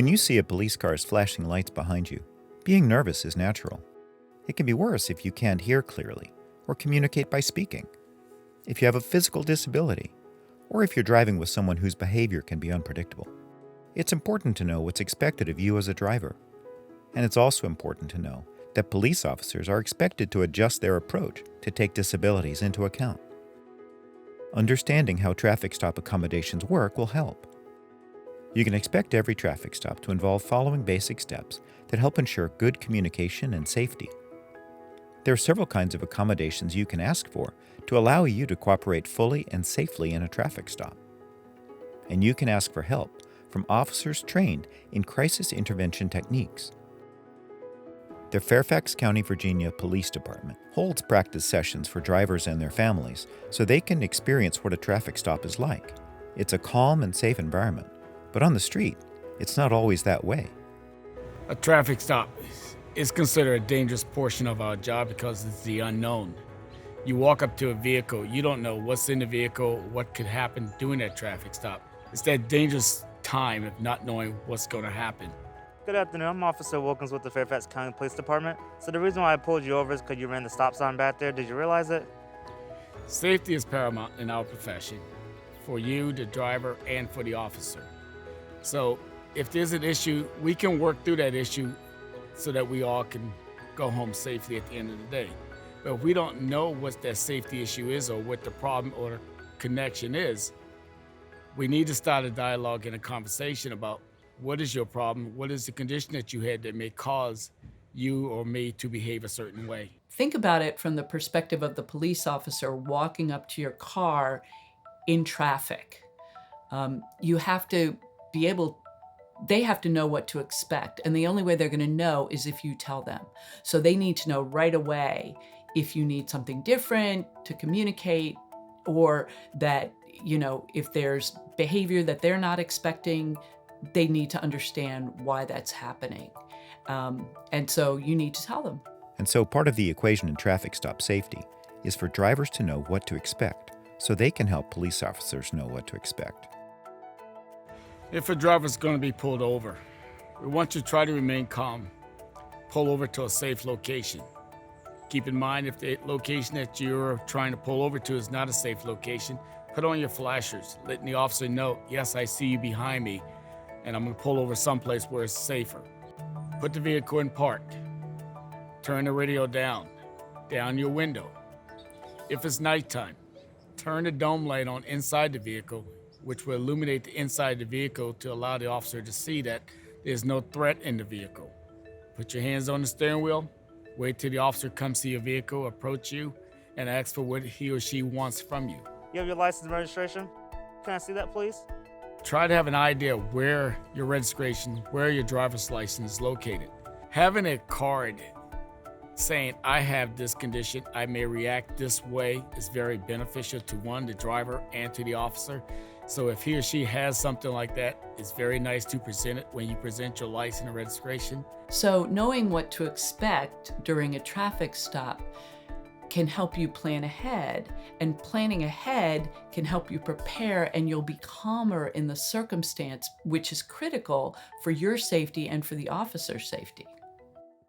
When you see a police car's flashing lights behind you, being nervous is natural. It can be worse if you can't hear clearly or communicate by speaking, if you have a physical disability, or if you're driving with someone whose behavior can be unpredictable. It's important to know what's expected of you as a driver. And it's also important to know that police officers are expected to adjust their approach to take disabilities into account. Understanding how traffic stop accommodations work will help. You can expect every traffic stop to involve following basic steps that help ensure good communication and safety. There are several kinds of accommodations you can ask for to allow you to cooperate fully and safely in a traffic stop. And you can ask for help from officers trained in crisis intervention techniques. The Fairfax County, Virginia Police Department holds practice sessions for drivers and their families so they can experience what a traffic stop is like. It's a calm and safe environment, but on the street, it's not always that way. A traffic stop is considered a dangerous portion of our job because it's the unknown. You walk up to a vehicle, you don't know what's in the vehicle, what could happen during that traffic stop. It's that dangerous time of not knowing what's going to happen. Good afternoon, I'm Officer Wilkins with the Fairfax County Police Department. So the reason why I pulled you over is because you ran the stop sign back there. Did you realize it? Safety is paramount in our profession, for you, the driver, and for the officer. So if there's an issue, we can work through that issue so that we all can go home safely at the end of the day. But if we don't know what that safety issue is or what the problem or connection is, we need to start a dialogue and a conversation about what is your problem, what is the condition that you had that may cause you or me to behave a certain way. Think about it from the perspective of the police officer walking up to your car in traffic. You have to be able They have to know what to expect, and the only way they're going to know is if you tell them. So they need to know right away if you need something different to communicate, or that, if there's behavior that they're not expecting, they need to understand why that's happening. And so you need to tell them. And so part of the equation in traffic stop safety is for drivers to know what to expect, so they can help police officers know what to expect. If a driver's going to be pulled over, we want you to try to remain calm. Pull over to a safe location. Keep in mind, if the location that you're trying to pull over to is not a safe location, put on your flashers, letting the officer know, yes, I see you behind me, and I'm going to pull over someplace where it's safer. Put the vehicle in park. Turn the radio down your window. If it's nighttime, turn the dome light on inside the vehicle, which will illuminate the inside of the vehicle to allow the officer to see that there's no threat in the vehicle. Put your hands on the steering wheel, wait till the officer comes to your vehicle, approach you, and ask for what he or she wants from you. You have your license and registration? Can I see that, please? Try to have an idea where your registration, where your driver's license is located. Having a card saying, I have this condition, I may react this way, is very beneficial to one, the driver, and to the officer. So if he or she has something like that, it's very nice to present it when you present your license and registration. So knowing what to expect during a traffic stop can help you plan ahead, and planning ahead can help you prepare, and you'll be calmer in the circumstance, which is critical for your safety and for the officer's safety.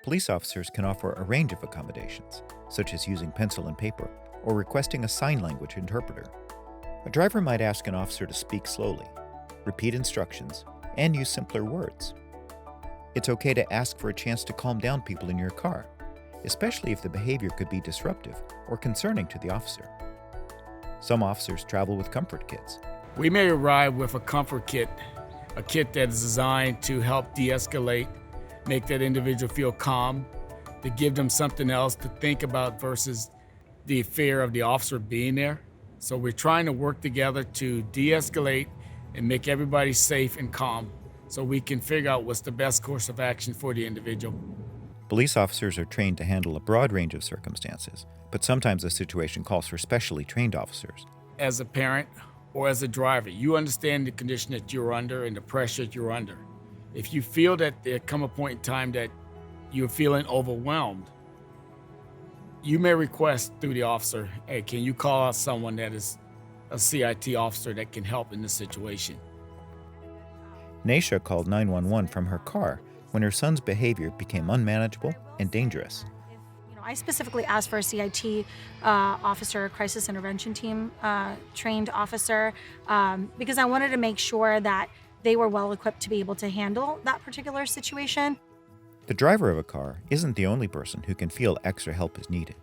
Police officers can offer a range of accommodations, such as using pencil and paper or requesting a sign language interpreter. A driver might ask an officer to speak slowly, repeat instructions, and use simpler words. It's okay to ask for a chance to calm down people in your car, especially if the behavior could be disruptive or concerning to the officer. Some officers travel with comfort kits. We may arrive with a comfort kit, a kit that is designed to help de-escalate, make that individual feel calm, to give them something else to think about versus the fear of the officer being there. So we're trying to work together to de-escalate and make everybody safe and calm so we can figure out what's the best course of action for the individual. Police officers are trained to handle a broad range of circumstances, but sometimes a situation calls for specially trained officers. As a parent or as a driver, you understand the condition that you're under and the pressure you're under. If you feel that there come a point in time that you're feeling overwhelmed, you may request through the officer, hey, can you call out someone that is a CIT officer that can help in this situation? Naisha called 911 from her car when her son's behavior became unmanageable and dangerous. I specifically asked for a CIT officer, crisis intervention team trained officer, because I wanted to make sure that they were well equipped to be able to handle that particular situation. The driver of a car isn't the only person who can feel extra help is needed.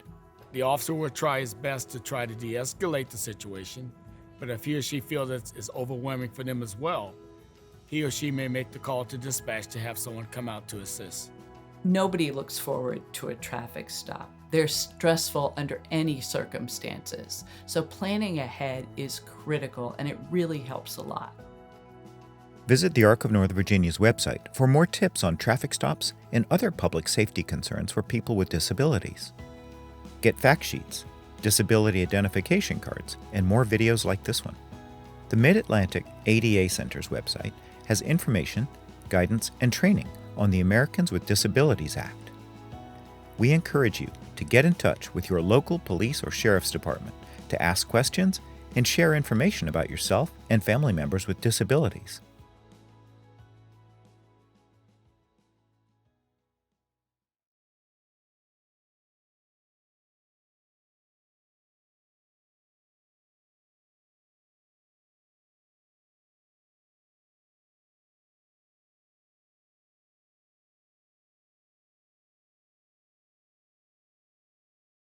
The officer will try his best to try to de-escalate the situation, but if he or she feels it's overwhelming for them as well, he or she may make the call to dispatch to have someone come out to assist. Nobody looks forward to a traffic stop. They're stressful under any circumstances. So planning ahead is critical, and it really helps a lot. Visit the Arc of Northern Virginia's website for more tips on traffic stops and other public safety concerns for people with disabilities. Get fact sheets, disability identification cards, and more videos like this one. The Mid-Atlantic ADA Center's website has information, guidance, and training on the Americans with Disabilities Act. We encourage you to get in touch with your local police or sheriff's department to ask questions and share information about yourself and family members with disabilities.